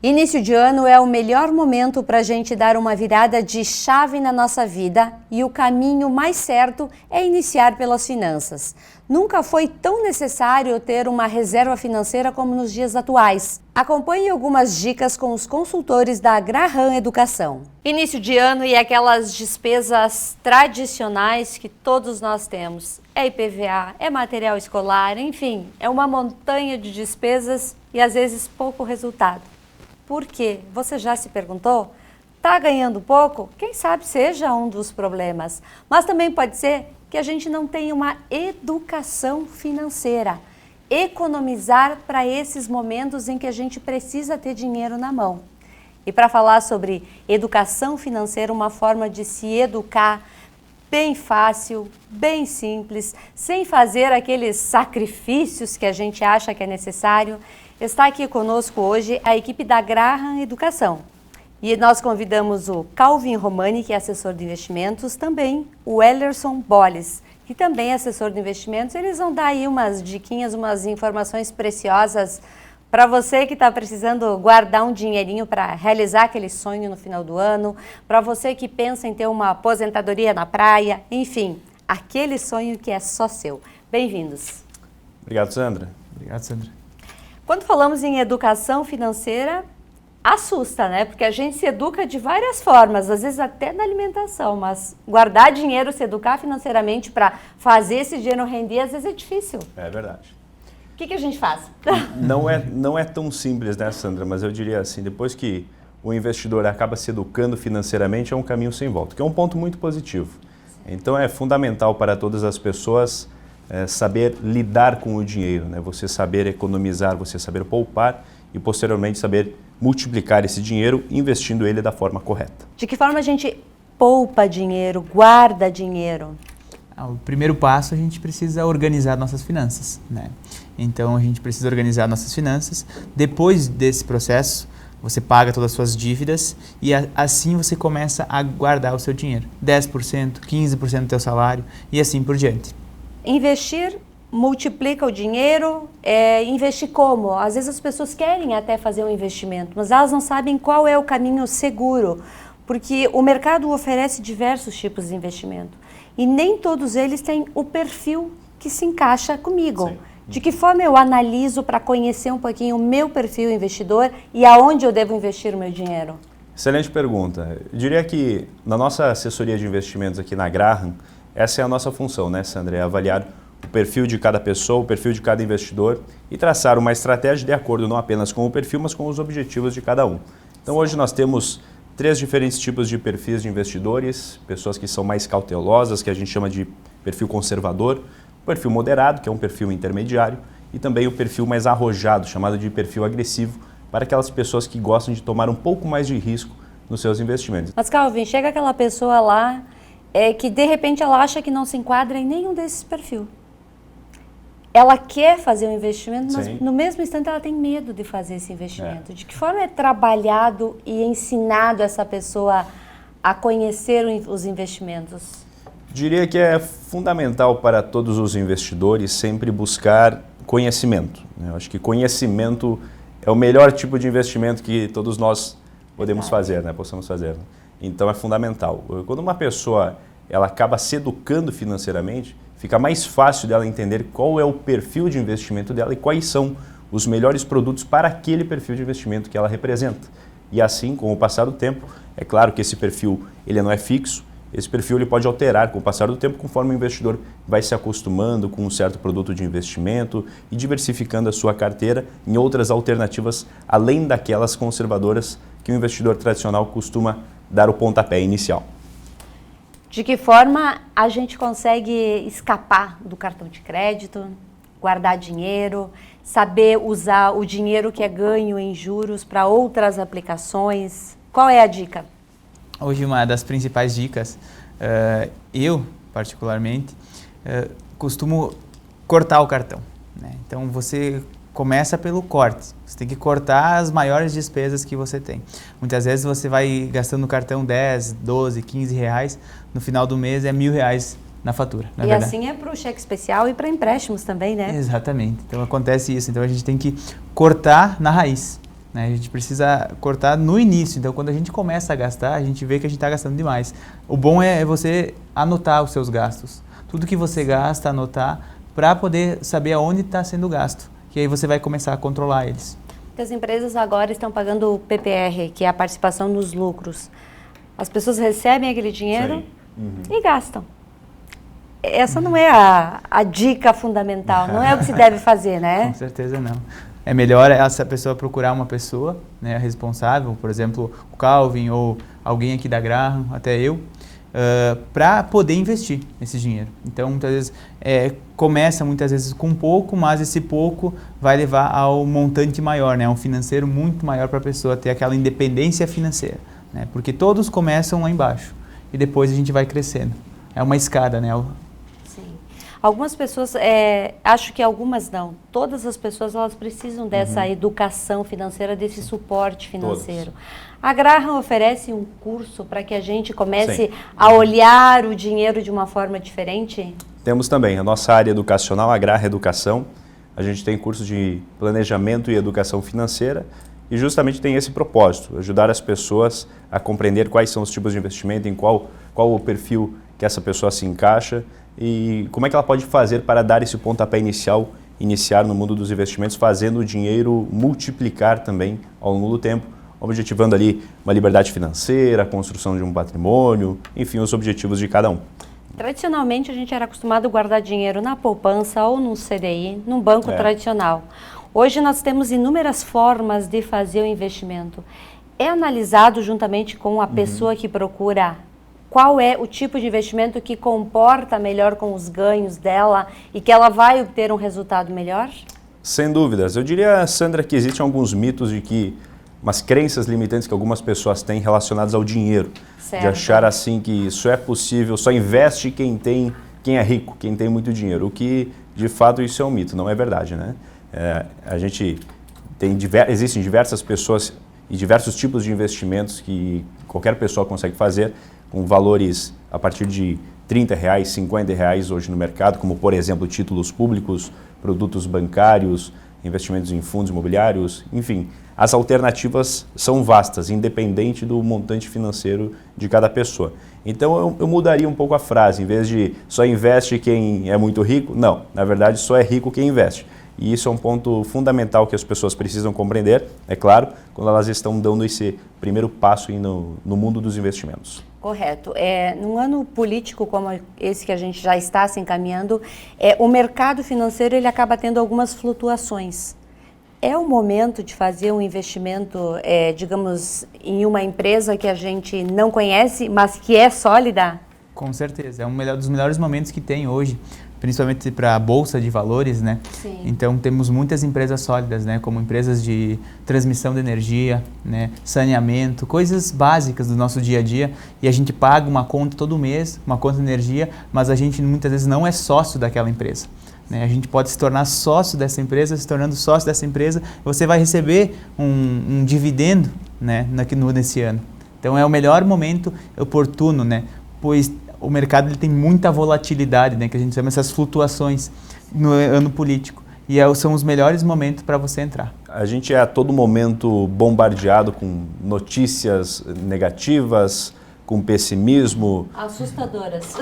Início de ano é o melhor momento para a gente dar uma virada de chave na nossa vida e o caminho mais certo é iniciar pelas finanças. Nunca foi tão necessário ter uma reserva financeira como nos dias atuais. Acompanhe algumas dicas com os consultores da Graham Educação. Início de ano e aquelas despesas tradicionais que todos nós temos. É IPVA, é material escolar, enfim, é uma montanha de despesas e às vezes pouco resultado. Por quê? Você já se perguntou? Está ganhando pouco? Quem sabe seja um dos problemas. Mas também pode ser que a gente não tenha uma educação financeira. Economizar para esses momentos em que a gente precisa ter dinheiro na mão. E para falar sobre educação financeira, uma forma de se educar bem fácil, bem simples, sem fazer aqueles sacrifícios que a gente acha que é necessário, está aqui conosco hoje a equipe da Graham Educação. E nós convidamos o Calvin Romani, que é assessor de investimentos, também o Ellerson Bolles, que também é assessor de investimentos. Eles vão dar aí umas diquinhas, umas informações preciosas para você que está precisando guardar um dinheirinho para realizar aquele sonho no final do ano, para você que pensa em ter uma aposentadoria na praia, enfim, aquele sonho que é só seu. Bem-vindos. Obrigado, Sandra. Obrigado, Sandra. Quando falamos em educação financeira, assusta, né? Porque a gente se educa de várias formas, às vezes até na alimentação, mas guardar dinheiro, se educar financeiramente para fazer esse dinheiro render, às vezes é difícil. É verdade. O que a gente faz? Não é tão simples, né, Sandra? Mas eu diria assim, depois que o investidor acaba se educando financeiramente, é um caminho sem volta, que é um ponto muito positivo. Então é fundamental para todas as pessoas saber lidar com o dinheiro, né? Você saber economizar, você saber poupar e posteriormente saber multiplicar esse dinheiro investindo ele da forma correta. De que forma a gente poupa dinheiro, guarda dinheiro? O primeiro passo, a gente precisa organizar nossas finanças, né? Então a gente precisa organizar nossas finanças. Depois desse processo, você paga todas as suas dívidas e assim você começa a guardar o seu dinheiro. 10%, 15% do teu salário e assim por diante. Investir multiplica o dinheiro, investir como? Às vezes as pessoas querem até fazer um investimento, mas elas não sabem qual é o caminho seguro, porque o mercado oferece diversos tipos de investimento e nem todos eles têm o perfil que se encaixa comigo. Sim. De que forma eu analiso para conhecer um pouquinho o meu perfil investidor e aonde eu devo investir o meu dinheiro? Excelente pergunta. Eu diria que na nossa assessoria de investimentos aqui na Graham, essa é a nossa função, né, Sandra? É avaliar o perfil de cada pessoa, o perfil de cada investidor e traçar uma estratégia de acordo não apenas com o perfil, mas com os objetivos de cada um. Então hoje nós temos 3 diferentes tipos de perfis de investidores, pessoas que são mais cautelosas, que a gente chama de perfil conservador, o perfil moderado, que é um perfil intermediário, e também o perfil mais arrojado, chamado de perfil agressivo, para aquelas pessoas que gostam de tomar um pouco mais de risco nos seus investimentos. Mas Calvin, chega aquela pessoa lá que de repente ela acha que não se enquadra em nenhum desses perfis. Ela quer fazer um investimento, mas no mesmo instante ela tem medo de fazer esse investimento. De que forma é trabalhado e ensinado essa pessoa a conhecer os investimentos? Diria que é fundamental para todos os investidores sempre buscar conhecimento. Eu acho que conhecimento é o melhor tipo de investimento que todos nós podemos fazer, né? Possamos fazer. Então é fundamental. Quando uma pessoa ela acaba se educando financeiramente, fica mais fácil dela entender qual é o perfil de investimento dela e quais são os melhores produtos para aquele perfil de investimento que ela representa. E assim, com o passar do tempo, é claro que esse perfil ele não é fixo, esse perfil ele pode alterar com o passar do tempo conforme o investidor vai se acostumando com um certo produto de investimento e diversificando a sua carteira em outras alternativas além daquelas conservadoras que o investidor tradicional costuma dar o pontapé inicial. De que forma a gente consegue escapar do cartão de crédito, guardar dinheiro, saber usar o dinheiro que é ganho em juros para outras aplicações? Qual é a dica? Hoje uma das principais dicas, eu particularmente, costumo cortar o cartão, né? Então você começa pelo corte, você tem que cortar as maiores despesas que você tem. Muitas vezes você vai gastando no cartão 10, 12, 15 reais, no final do mês é R$1.000 na fatura. E assim é para o cheque especial e para empréstimos também, né? Exatamente, então acontece isso, então a gente tem que cortar na raiz. né? A gente precisa cortar no início. Então, quando a gente começa a gastar, a gente vê que a gente está gastando demais. O bom é você anotar os seus gastos. Tudo que você gasta, anotar, para poder saber aonde está sendo gasto. Que aí você vai começar a controlar eles. As empresas agora estão pagando o PPR, que é a participação nos lucros. As pessoas recebem aquele dinheiro e gastam. Essa não é a dica fundamental, não é o que se deve fazer, né? Com certeza não. É melhor essa pessoa procurar uma pessoa, né, responsável, por exemplo, o Calvin ou alguém aqui da Graham, até eu, para poder investir esse dinheiro. Então, muitas vezes, começa muitas vezes com pouco, mas esse pouco vai levar ao montante maior, né, um financeiro muito maior para a pessoa ter aquela independência financeira, né, porque todos começam lá embaixo e depois a gente vai crescendo. É uma escada, né? Sim. Algumas pessoas, acho que algumas não, todas as pessoas elas precisam dessa educação financeira, desse suporte financeiro. Todos. A Graham oferece um curso para que a gente comece a olhar o dinheiro de uma forma diferente? Temos também a nossa área educacional, a Graham Educação. A gente tem curso de planejamento e educação financeira e justamente tem esse propósito, ajudar as pessoas a compreender quais são os tipos de investimento, em qual o perfil que essa pessoa se encaixa e como é que ela pode fazer para dar esse pontapé inicial, iniciar no mundo dos investimentos, fazendo o dinheiro multiplicar também ao longo do tempo, objetivando ali uma liberdade financeira, a construção de um patrimônio, enfim, os objetivos de cada um. Tradicionalmente, a gente era acostumado a guardar dinheiro na poupança ou no CDI, num banco tradicional. Hoje, nós temos inúmeras formas de fazer o investimento. É analisado juntamente com a pessoa que procura qual é o tipo de investimento que comporta melhor com os ganhos dela e que ela vai obter um resultado melhor? Sem dúvidas. Eu diria, Sandra, que existem alguns mitos de que umas crenças limitantes que algumas pessoas têm relacionadas ao dinheiro. Certo. De achar assim que isso é possível, só investe quem é rico, quem tem muito dinheiro. O que, de fato, isso é um mito, não é verdade, né? A gente existem diversas pessoas e diversos tipos de investimentos que qualquer pessoa consegue fazer com valores a partir de R$30, R$50 hoje no mercado, como, por exemplo, títulos públicos, produtos bancários, investimentos em fundos imobiliários, enfim. As alternativas são vastas, independente do montante financeiro de cada pessoa. Então eu mudaria um pouco a frase, em vez de só investe quem é muito rico, não, na verdade só é rico quem investe. E isso é um ponto fundamental que as pessoas precisam compreender, é claro, quando elas estão dando esse primeiro passo no mundo dos investimentos. Correto. Num ano político como esse que a gente já está se encaminhando, o mercado financeiro ele acaba tendo algumas flutuações. É o momento de fazer um investimento, digamos, em uma empresa que a gente não conhece, mas que é sólida? Com certeza. É um dos melhores momentos que tem hoje, principalmente para a Bolsa de Valores, né? Sim. Então, temos muitas empresas sólidas, né? Como empresas de transmissão de energia, né? Saneamento, coisas básicas do nosso dia a dia. E a gente paga uma conta todo mês, uma conta de energia, mas a gente muitas vezes não é sócio daquela empresa. A gente pode se tornar sócio dessa empresa, se tornando sócio dessa empresa, você vai receber um dividendo, né, nesse ano. Então é o melhor momento oportuno, né, pois o mercado ele tem muita volatilidade, né, que a gente chama essas flutuações no ano político. E são os melhores momentos para você entrar. A gente é a todo momento bombardeado com notícias negativas, com pessimismo.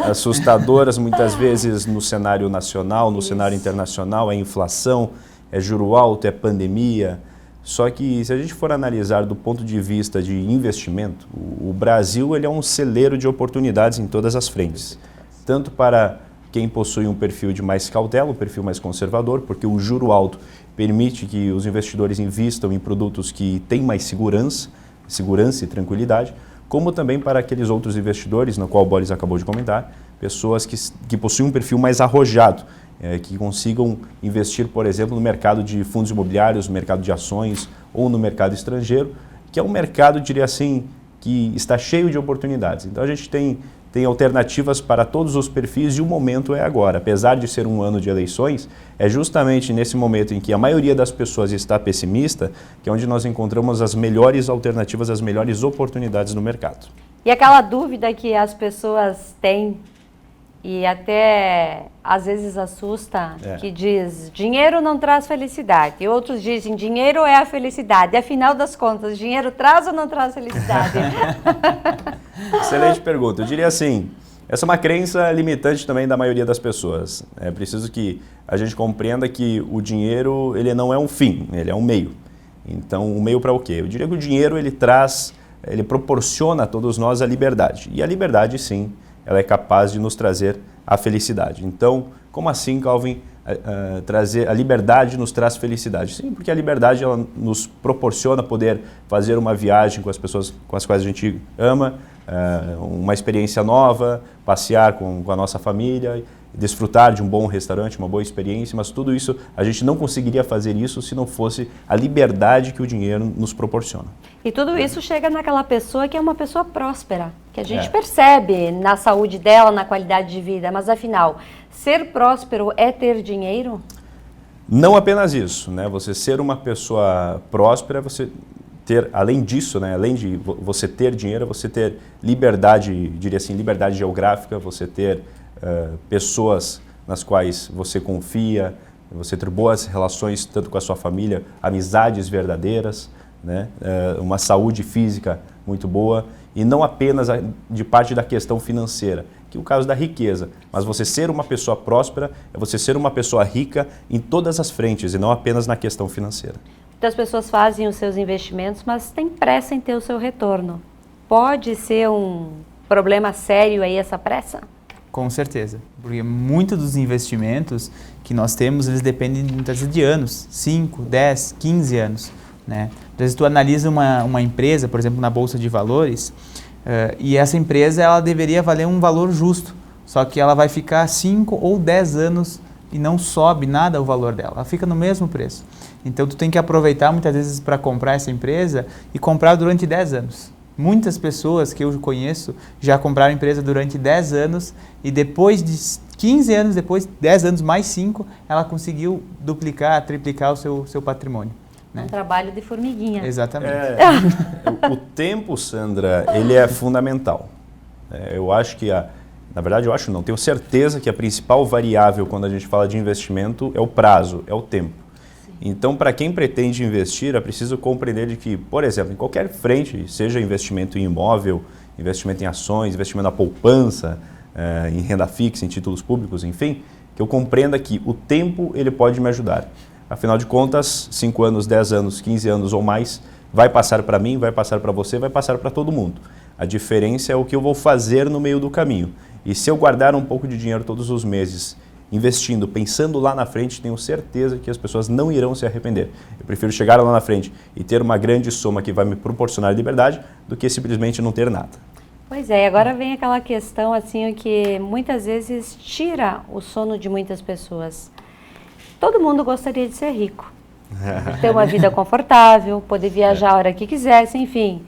Assustadoras muitas vezes no cenário nacional, no cenário internacional, é inflação, é juro alto, é pandemia. Só que se a gente for analisar do ponto de vista de investimento, o Brasil ele é um celeiro de oportunidades em todas as frentes. Tanto para quem possui um perfil de mais cautela, um perfil mais conservador, porque o juro alto permite que os investidores invistam em produtos que têm mais segurança e tranquilidade, como também para aqueles outros investidores, no qual o Boris acabou de comentar, pessoas que possuem um perfil mais arrojado, que consigam investir, por exemplo, no mercado de fundos imobiliários, no mercado de ações ou no mercado estrangeiro, que é um mercado, diria assim, que está cheio de oportunidades. Então a gente tem alternativas para todos os perfis e o momento é agora. Apesar de ser um ano de eleições, é justamente nesse momento em que a maioria das pessoas está pessimista, que é onde nós encontramos as melhores alternativas, as melhores oportunidades no mercado. E aquela dúvida que as pessoas têm, E até às vezes assusta, que diz, dinheiro não traz felicidade. E outros dizem, dinheiro é a felicidade. E afinal das contas, dinheiro traz ou não traz felicidade? Excelente pergunta. Eu diria assim, essa é uma crença limitante também da maioria das pessoas. É preciso que a gente compreenda que o dinheiro, ele não é um fim, ele é um meio. Então, um meio para o quê? Eu diria que o dinheiro, ele proporciona a todos nós a liberdade. E a liberdade, sim, ela é capaz de nos trazer a felicidade. Então, como assim, Calvin, trazer a liberdade nos traz felicidade? Sim, porque a liberdade ela nos proporciona poder fazer uma viagem com as pessoas com as quais a gente ama, uma experiência nova, passear com a nossa família, desfrutar de um bom restaurante, uma boa experiência, mas tudo isso, a gente não conseguiria fazer isso se não fosse a liberdade que o dinheiro nos proporciona. E tudo isso chega naquela pessoa que é uma pessoa próspera, que a gente percebe na saúde dela, na qualidade de vida, mas afinal, ser próspero é ter dinheiro? Não apenas isso, né? Você ser uma pessoa próspera, você ter, além disso, né? Além de você ter dinheiro, você ter liberdade, diria assim, liberdade geográfica, você ter pessoas nas quais você confia, você ter boas relações tanto com a sua família, amizades verdadeiras, né? Uma saúde física muito boa e não apenas de parte da questão financeira, que é o caso da riqueza, mas você ser uma pessoa próspera é você ser uma pessoa rica em todas as frentes e não apenas na questão financeira. Muitas pessoas fazem os seus investimentos, mas têm pressa em ter o seu retorno. Pode ser um problema sério aí essa pressa? Com certeza, porque muitos dos investimentos que nós temos, eles dependem muitas vezes de anos, 5, 10, 15 anos. Né? Às vezes tu analisa uma empresa, por exemplo, na Bolsa de Valores, e essa empresa ela deveria valer um valor justo, só que ela vai ficar 5 ou 10 anos e não sobe nada o valor dela, ela fica no mesmo preço. Então tu tem que aproveitar muitas vezes para comprar essa empresa e comprar durante 10 anos. Muitas pessoas que eu conheço já compraram empresa durante 10 anos e depois de 15 anos, depois 10 anos mais 5, ela conseguiu duplicar, triplicar o seu patrimônio. Né? Um trabalho de formiguinha. Exatamente. O tempo, Sandra, ele é fundamental. Eu acho que, na verdade eu acho não, tenho certeza que a principal variável quando a gente fala de investimento é o prazo, é o tempo. Então, para quem pretende investir, é preciso compreender de que, por exemplo, em qualquer frente, seja investimento em imóvel, investimento em ações, investimento na poupança, em renda fixa, em títulos públicos, enfim, que eu compreenda que o tempo ele pode me ajudar. Afinal de contas, 5 anos, 10 anos, 15 anos ou mais, vai passar para mim, vai passar para você, vai passar para todo mundo. A diferença é o que eu vou fazer no meio do caminho. E se eu guardar um pouco de dinheiro todos os meses, investindo, pensando lá na frente, tenho certeza que as pessoas não irão se arrepender. Eu prefiro chegar lá na frente e ter uma grande soma que vai me proporcionar liberdade do que simplesmente não ter nada. Pois é, agora vem aquela questão assim que muitas vezes tira o sono de muitas pessoas. Todo mundo gostaria de ser rico, ter uma vida confortável, poder viajar a hora que quisesse, enfim,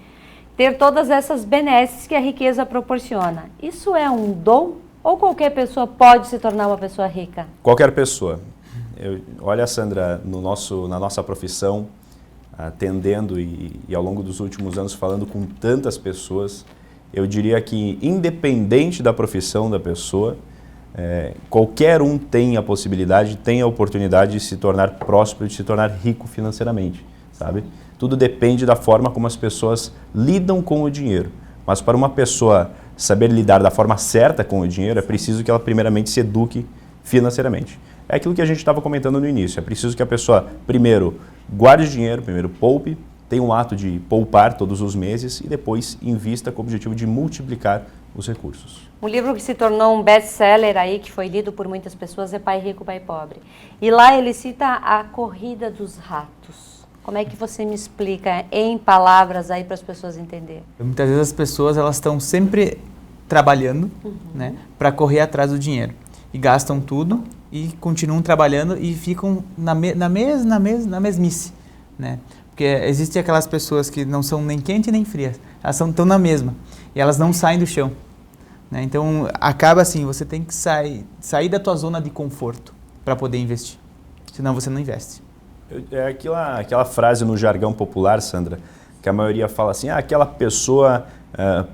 ter todas essas benesses que a riqueza proporciona. Isso é um dom? Ou qualquer pessoa pode se tornar uma pessoa rica? Qualquer pessoa. Olha, Sandra, na nossa profissão, atendendo e ao longo dos últimos anos falando com tantas pessoas, eu diria que independente da profissão da pessoa, qualquer um tem a possibilidade, tem a oportunidade de se tornar próspero, de se tornar rico financeiramente, sabe? Tudo depende da forma como as pessoas lidam com o dinheiro. Mas para uma pessoa saber lidar da forma certa com o dinheiro, é preciso que ela primeiramente se eduque financeiramente. É aquilo que a gente estava comentando no início, é preciso que a pessoa primeiro guarde dinheiro, primeiro poupe, tenha um ato de poupar todos os meses e depois invista com o objetivo de multiplicar os recursos. Um livro que se tornou um best-seller aí, que foi lido por muitas pessoas, é Pai Rico, Pai Pobre. E lá ele cita a corrida dos ratos. Como é que você me explica em palavras aí para as pessoas entenderem? Muitas vezes as pessoas elas estão sempre trabalhando, né, para correr atrás do dinheiro. E gastam tudo e continuam trabalhando e ficam na mesmice. Né? Porque existem aquelas pessoas que não são nem quente nem frias, elas estão na mesma e elas não saem do chão. Né? Então acaba assim, você tem que sair da tua zona de conforto para poder investir, senão você não investe. É aquela frase no jargão popular, Sandra, que a maioria fala assim, aquela pessoa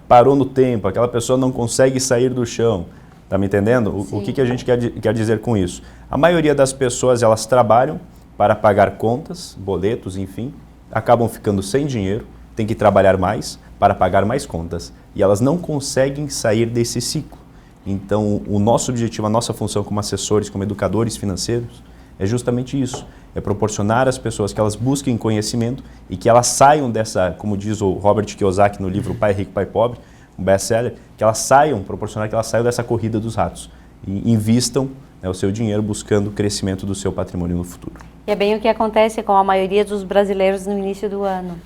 parou no tempo, aquela pessoa não consegue sair do chão. Tá me entendendo? O que a gente quer dizer com isso? A maioria das pessoas, elas trabalham para pagar contas, boletos, enfim, acabam ficando sem dinheiro, tem que trabalhar mais para pagar mais contas. E elas não conseguem sair desse ciclo. Então, o nosso objetivo, a nossa função como assessores, como educadores financeiros, é justamente isso. É proporcionar às pessoas que elas busquem conhecimento e que elas saiam dessa, como diz o Robert Kiyosaki no livro Pai Rico, Pai Pobre, um best-seller, que elas saiam, proporcionar que elas saiam dessa corrida dos ratos e invistam, né, o seu dinheiro buscando o crescimento do seu patrimônio no futuro. E é bem o que acontece com a maioria dos brasileiros no início do ano.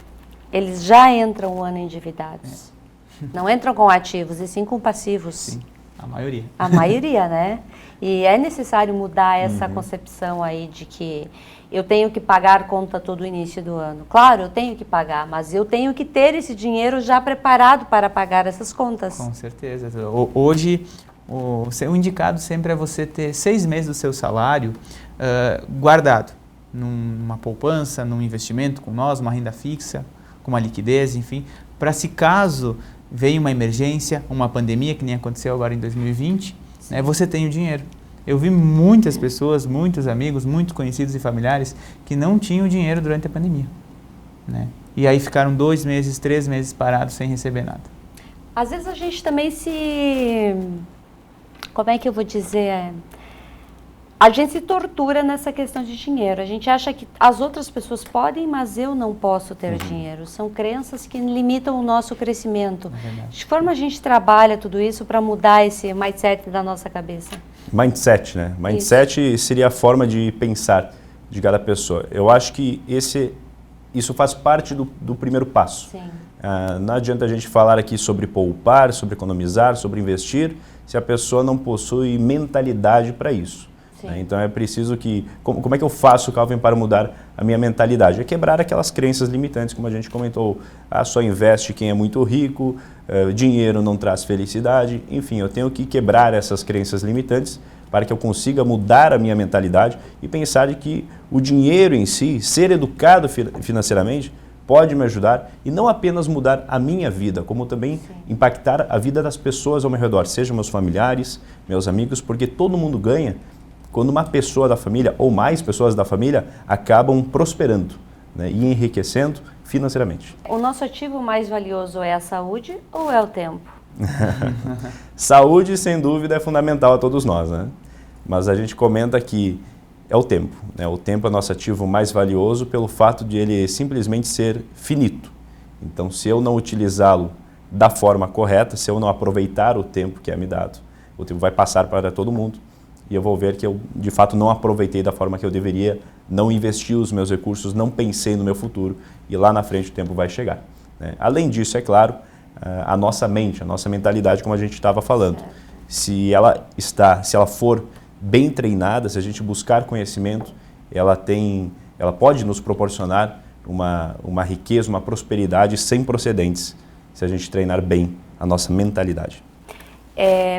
Eles já entram o ano endividados. Não entram com ativos, e sim com passivos. Sim, a maioria. A maioria, né? E é necessário mudar essa concepção aí de que eu tenho que pagar conta todo início do ano. Claro, eu tenho que pagar, mas eu tenho que ter esse dinheiro já preparado para pagar essas contas. Com certeza. Hoje, o indicado sempre é você ter 6 meses do seu salário guardado numa poupança, num investimento com nós, uma renda fixa, com uma liquidez, enfim, para se caso venha uma emergência, uma pandemia, que nem aconteceu agora em 2020, né, você tem o dinheiro. Eu vi muitas pessoas, muitos amigos, muitos conhecidos e familiares que não tinham dinheiro durante a pandemia, né? E aí ficaram 2 meses, 3 meses parados sem receber nada. Às vezes a gente também como é que eu vou dizer? A gente se tortura nessa questão de dinheiro. A gente acha que as outras pessoas podem, mas eu não posso ter dinheiro. São crenças que limitam o nosso crescimento. De que forma a gente trabalha tudo isso para mudar esse mindset da nossa cabeça? Mindset, né? Mindset seria a forma de pensar de cada pessoa. Eu acho que isso faz parte do primeiro passo. Sim. Não adianta a gente falar aqui sobre poupar, sobre economizar, sobre investir, se a pessoa não possui mentalidade para isso. Então é preciso que... Como é que eu faço, Calvin, para mudar a minha mentalidade? É quebrar aquelas crenças limitantes, como a gente comentou. Só investe quem é muito rico, dinheiro não traz felicidade. Enfim, eu tenho que quebrar essas crenças limitantes para que eu consiga mudar a minha mentalidade e pensar de que o dinheiro em si, ser educado financeiramente, pode me ajudar e não apenas mudar a minha vida, como também impactar a vida das pessoas ao meu redor, sejam meus familiares, meus amigos, porque todo mundo ganha quando uma pessoa da família ou mais pessoas da família acabam prosperando, né, e enriquecendo financeiramente. O nosso ativo mais valioso é a saúde ou é o tempo? Saúde, sem dúvida, é fundamental a todos nós, né? Mas a gente comenta que é o tempo, né? O tempo é nosso ativo mais valioso pelo fato de ele simplesmente ser finito. Então, se eu não utilizá-lo da forma correta, se eu não aproveitar o tempo que é me dado, o tempo vai passar para todo mundo. E eu vou ver que eu, de fato, não aproveitei da forma que eu deveria, não investi os meus recursos, não pensei no meu futuro e lá na frente o tempo vai chegar, né? Além disso, é claro, a nossa mente, a nossa mentalidade, como a gente estava falando, se ela for bem treinada, se a gente buscar conhecimento, ela pode nos proporcionar uma riqueza, uma prosperidade sem precedentes, se a gente treinar bem a nossa mentalidade.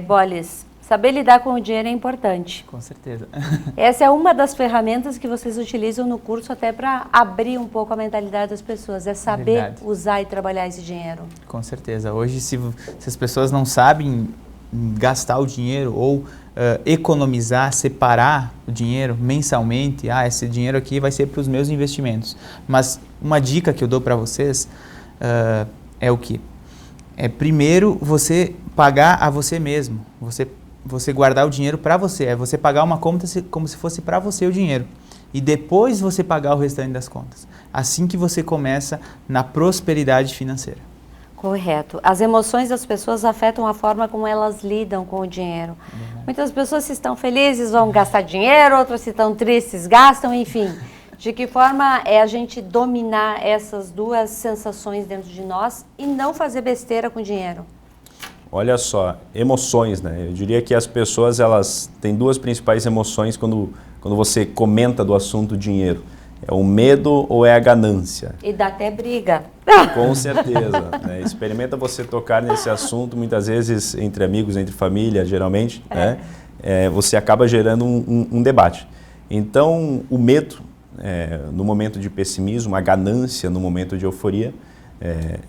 Bolis, saber lidar com o dinheiro é importante. Com certeza. Essa é uma das ferramentas que vocês utilizam no curso até para abrir um pouco a mentalidade das pessoas. É saber usar e trabalhar esse dinheiro. Com certeza. Hoje, se as pessoas não sabem gastar o dinheiro ou economizar, separar o dinheiro mensalmente, esse dinheiro aqui vai ser para os meus investimentos. Mas uma dica que eu dou para vocês é o quê? É primeiro você pagar a você mesmo. Você guardar o dinheiro para você, é você pagar uma conta como se fosse para você o dinheiro e depois você pagar o restante das contas. Assim que você começa na prosperidade financeira. Correto. As emoções das pessoas afetam a forma como elas lidam com o dinheiro. Muitas pessoas, se estão felizes, vão gastar dinheiro, outras, se estão tristes, gastam, enfim. De que forma é a gente dominar essas duas sensações dentro de nós e não fazer besteira com dinheiro? Olha só, emoções, né? Eu diria que as pessoas, elas têm duas principais emoções quando você comenta do assunto dinheiro. É o medo ou é a ganância? E dá até briga. Com certeza, né? Experimenta você tocar nesse assunto, muitas vezes entre amigos, entre família, geralmente, né? Você acaba gerando um debate. Então, o medo, no momento de pessimismo, a ganância no momento de euforia,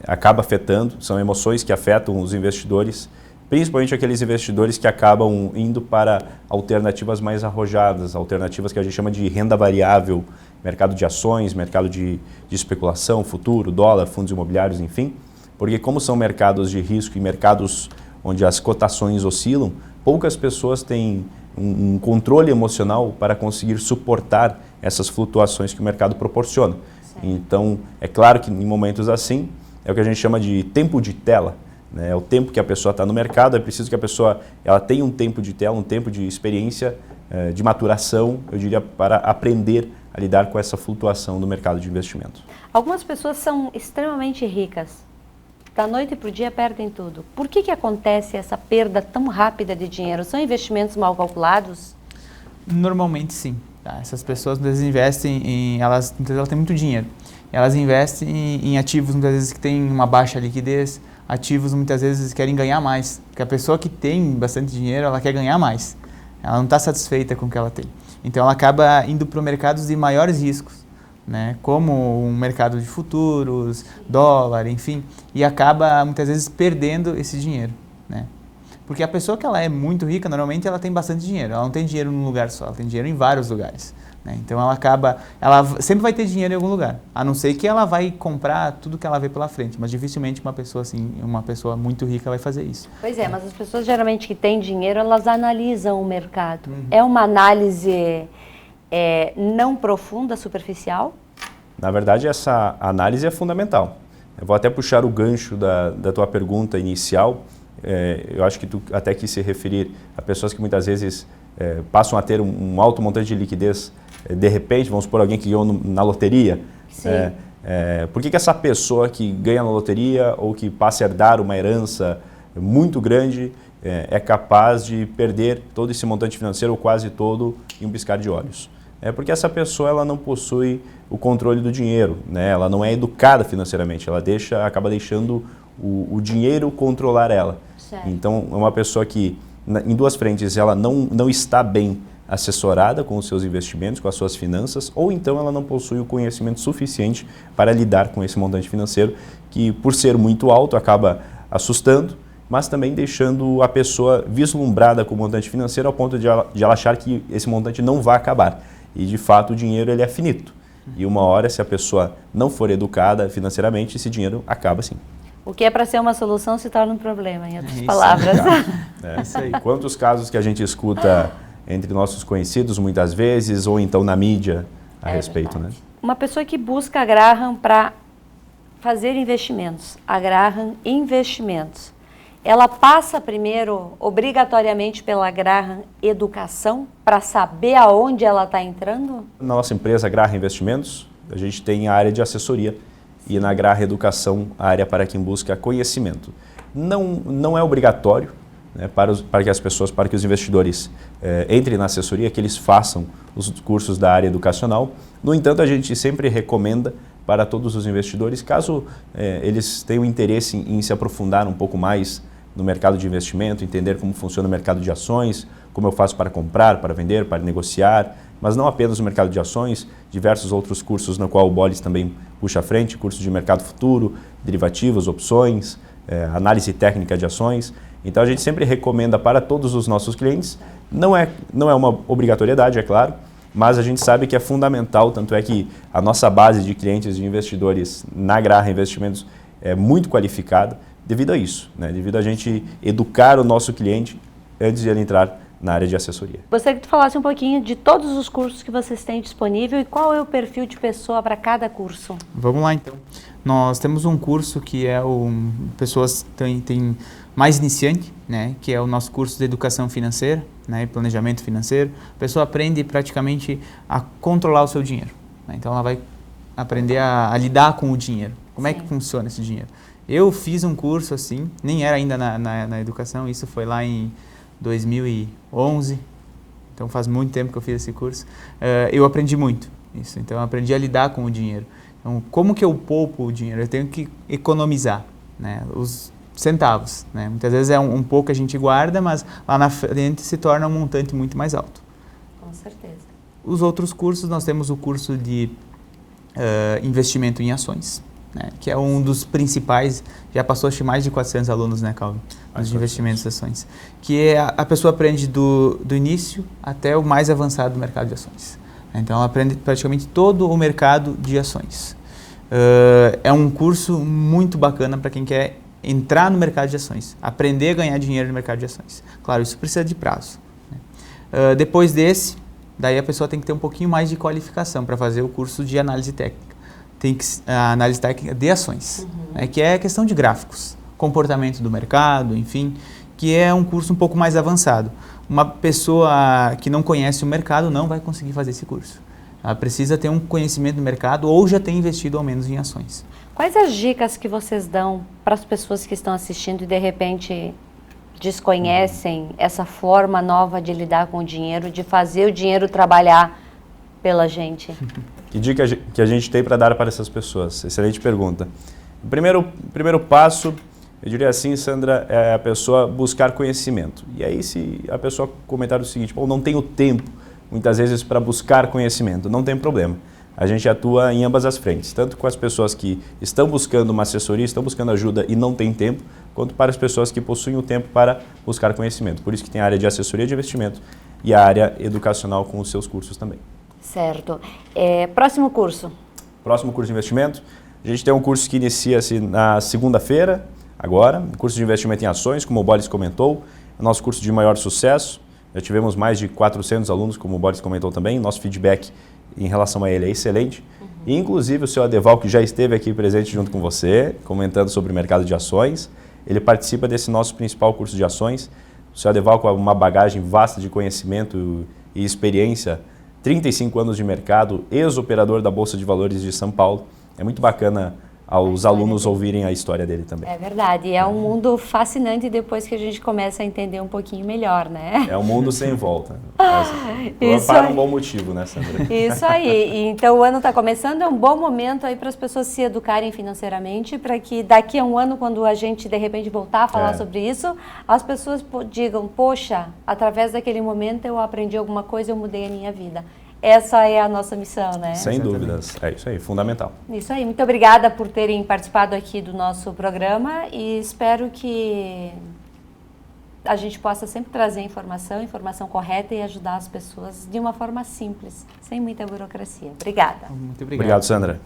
acaba afetando, são emoções que afetam os investidores principalmente aqueles investidores que acabam indo para alternativas mais arrojadas, alternativas que a gente chama de renda variável, mercado de ações, mercado de especulação, futuro, dólar, fundos imobiliários, enfim. Porque como são mercados de risco e mercados onde as cotações oscilam, poucas pessoas têm um controle emocional para conseguir suportar essas flutuações que o mercado proporciona. Então, é claro que em momentos assim, é o que a gente chama de tempo de tela. Né? É o tempo que a pessoa está no mercado, é preciso que a pessoa ela tenha um tempo de tela, um tempo de experiência, de maturação, eu diria, para aprender a lidar com essa flutuação do mercado de investimento. Algumas pessoas são extremamente ricas. Da noite para o dia perdem tudo. Por que acontece essa perda tão rápida de dinheiro? São investimentos mal calculados? Normalmente sim. Tá? Essas pessoas muitas vezes investem muitas vezes elas têm muito dinheiro. Elas investem em ativos muitas vezes que têm uma baixa liquidez, ativos muitas vezes querem ganhar mais. Porque a pessoa que tem bastante dinheiro, ela quer ganhar mais. Ela não está satisfeita com o que ela tem. Então ela acaba indo para mercados de maiores riscos. Né, como um mercado de futuros, dólar, enfim, e acaba muitas vezes perdendo esse dinheiro, né? Porque a pessoa que ela é muito rica, normalmente ela tem bastante dinheiro, ela não tem dinheiro num lugar só, ela tem dinheiro em vários lugares, né? Então ela sempre vai ter dinheiro em algum lugar, a não ser que ela vai comprar tudo que ela vê pela frente, mas dificilmente uma pessoa muito rica vai fazer isso. Pois é, mas as pessoas geralmente que têm dinheiro, elas analisam o mercado. É uma análise não profunda, superficial? Na verdade, essa análise é fundamental. Eu vou até puxar o gancho da tua pergunta inicial. Eu acho que tu até quis se referir a pessoas que muitas vezes passam a ter um alto montante de liquidez de repente, vamos supor alguém que ganhou na loteria. Sim. Por que essa pessoa que ganha na loteria ou que passa a herdar uma herança muito grande é capaz de perder todo esse montante financeiro ou quase todo em um piscar de olhos? É porque essa pessoa ela não possui o controle do dinheiro, né? Ela não é educada financeiramente, ela acaba deixando o dinheiro controlar ela. Certo. Então, é uma pessoa que, em duas frentes, ela não está bem assessorada com os seus investimentos, com as suas finanças, ou então ela não possui o conhecimento suficiente para lidar com esse montante financeiro, que, por ser muito alto, acaba assustando, mas também deixando a pessoa vislumbrada com o montante financeiro ao ponto de ela achar que esse montante não vai acabar. E, de fato, o dinheiro ele é finito. E uma hora, se a pessoa não for educada financeiramente, esse dinheiro acaba sim. O que é para ser uma solução se torna um problema, em outras palavras. Isso aí. Quantos casos que a gente escuta entre nossos conhecidos, muitas vezes, ou então na mídia a respeito, né? Uma pessoa que busca a Graham para fazer investimentos, a Graham Investimentos, ela passa primeiro, obrigatoriamente, pela Graham Educação para saber aonde ela está entrando? Na nossa empresa Graham Investimentos, a gente tem a área de assessoria e na Graham Educação a área para quem busca conhecimento. Não é obrigatório, né, para que os investidores entrem na assessoria, que eles façam os cursos da área educacional. No entanto, a gente sempre recomenda para todos os investidores, caso eles tenham interesse em se aprofundar um pouco mais no mercado de investimento, entender como funciona o mercado de ações, como eu faço para comprar, para vender, para negociar, mas não apenas o mercado de ações, diversos outros cursos no qual o Bolis também puxa à frente, cursos de mercado futuro, derivativos, opções, análise técnica de ações. Então a gente sempre recomenda para todos os nossos clientes, não é uma obrigatoriedade, é claro, mas a gente sabe que é fundamental, tanto é que a nossa base de clientes e investidores na Graham Investimentos é muito qualificada, devido a isso, né? Devido a gente educar o nosso cliente antes de ele entrar na área de assessoria. Gostaria que tu falasse um pouquinho de todos os cursos que vocês têm disponível e qual é o perfil de pessoa para cada curso. Vamos lá então. Nós temos um curso que é pessoas têm mais iniciante, né, que é o nosso curso de educação financeira, né, planejamento financeiro. A pessoa aprende praticamente a controlar o seu dinheiro, né? Então ela vai aprender a lidar com o dinheiro. Como é que funciona esse dinheiro? Eu fiz um curso assim, nem era ainda na educação, isso foi lá em 2011, então faz muito tempo que eu fiz esse curso. Eu aprendi muito isso, então eu aprendi a lidar com o dinheiro. Então, como que eu poupo o dinheiro? Eu tenho que economizar, né, os centavos, né? Muitas vezes é um pouco que a gente guarda, mas lá na frente se torna um montante muito mais alto. Com certeza. Os outros cursos, nós temos o curso de investimento em ações. né, que é um dos principais, já passou acho mais de 400 alunos, né, Calvin, nos investimentos de ações, que é a pessoa aprende do início até o mais avançado do mercado de ações. Então, ela aprende praticamente todo o mercado de ações. É um curso muito bacana para quem quer entrar no mercado de ações, aprender a ganhar dinheiro no mercado de ações. Claro, isso precisa de prazo. Depois desse, daí a pessoa tem que ter um pouquinho mais de qualificação para fazer o curso de análise técnica. Tem que a análise técnica de ações, né, que é questão de gráficos, comportamento do mercado, enfim, que é um curso um pouco mais avançado. Uma pessoa que não conhece o mercado não vai conseguir fazer esse curso. Ela precisa ter um conhecimento do mercado ou já ter investido ao menos em ações. Quais as dicas que vocês dão para as pessoas que estão assistindo e de repente desconhecem essa forma nova de lidar com o dinheiro, de fazer o dinheiro trabalhar pela gente? Que dica que a gente tem para dar para essas pessoas? Excelente pergunta. O primeiro passo, eu diria assim, Sandra, é a pessoa buscar conhecimento. E aí, se a pessoa comentar o seguinte, bom, não tenho tempo, muitas vezes, para buscar conhecimento, não tem problema. A gente atua em ambas as frentes, tanto com as pessoas que estão buscando uma assessoria, estão buscando ajuda e não têm tempo, quanto para as pessoas que possuem o tempo para buscar conhecimento. Por isso que tem a área de assessoria de investimento e a área educacional com os seus cursos também. Certo. Próximo curso? Próximo curso de investimento, a gente tem um curso que inicia-se na segunda-feira, agora, um curso de investimento em ações, como o Boris comentou, é o nosso curso de maior sucesso. Já tivemos mais de 400 alunos, como o Boris comentou também, nosso feedback em relação a ele é excelente. E, inclusive, o seu Adeval, que já esteve aqui presente junto com você, comentando sobre o mercado de ações, ele participa desse nosso principal curso de ações. O seu Adeval, com uma bagagem vasta de conhecimento e experiência, 35 anos de mercado, ex-operador da Bolsa de Valores de São Paulo. É muito bacana aos alunos ouvirem a história dele também. É verdade, é um mundo fascinante depois que a gente começa a entender um pouquinho melhor, né? É um mundo sem volta. Isso para aí. um bom motivo, né, Sandra? Isso aí. Então o ano está começando, é um bom momento aí para as pessoas se educarem financeiramente, para que daqui a um ano, quando a gente de repente voltar a falar sobre isso, as pessoas digam, poxa, através daquele momento eu aprendi alguma coisa, eu mudei a minha vida. Essa é a nossa missão, né? Sem dúvidas. É isso aí, fundamental. Isso aí. Muito obrigada por terem participado aqui do nosso programa e espero que a gente possa sempre trazer informação correta e ajudar as pessoas de uma forma simples, sem muita burocracia. Obrigada. Muito Obrigado, Sandra.